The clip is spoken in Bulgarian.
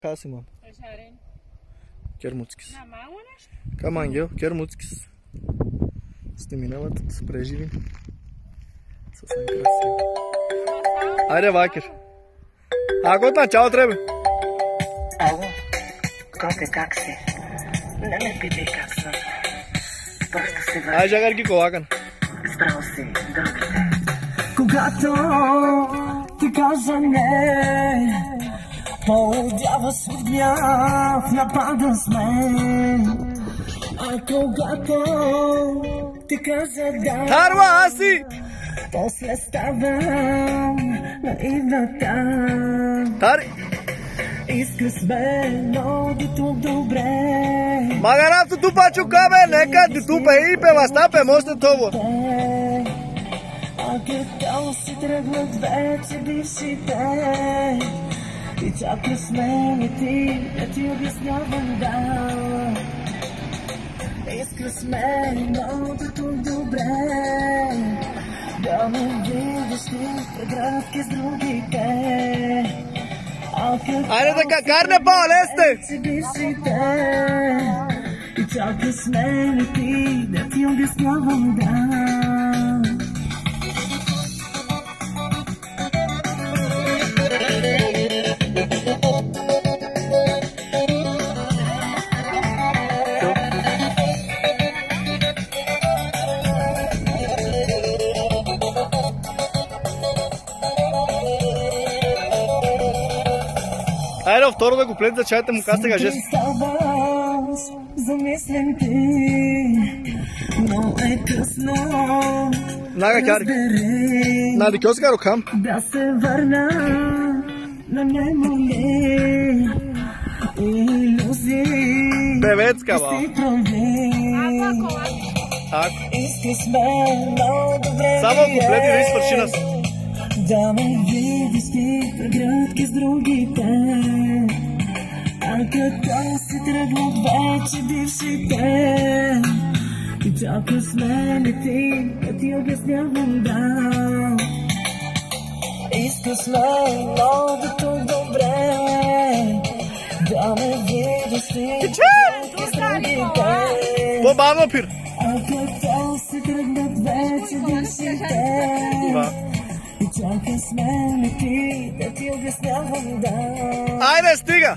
Kā, Simona? Es arī. Ķermuckis. На маму наш? Kam, Ангел? Ķermuckis. Сниминала тут с преживин. Съвсем красиво. Айде, Вакер. Ако отначало трябва. Ало, коте, как си? Не ме питай как съм. Просто се върши. Ай, жагар ги колакан. Справо си другите. Когато ти кажа не, поудява се в гняв, напада с мен. А когато ти кажа да, Тарва, аси! после ставам наивната. Тари! Иска сме, но до тук добре. Магарато ту пачу кабе, нека ти ту пе и пе вастапе, може това. А като си тръгват вече бившите и чака сме да ти обяснявам да. Иска сме, но до тук добре. Да ме видиш ти в преградки с другите. Айде така, карне по-лесте! И чака с мен ти да ти обяснявам да. Айде, второ да го плет за чайта му каста кажеш. Замислям ти, но е късно. Нага, кяри. Нади, кьо сега рукам? Да се върна на немоли илюзии. Певецка, ба. Ако. Само го плети да изпърши нас. Да ме видиш ти преградки с другите. А като си тръгват вече бившите и чака с мене ти да ти обяснявам да. Иска с мен, но до тук добре. Да ме видиш ти преградки с другите. По-бавно, пир. А като си тръгват вече бившите и чака с мене ти да ти обяснявам да. Айде, стига!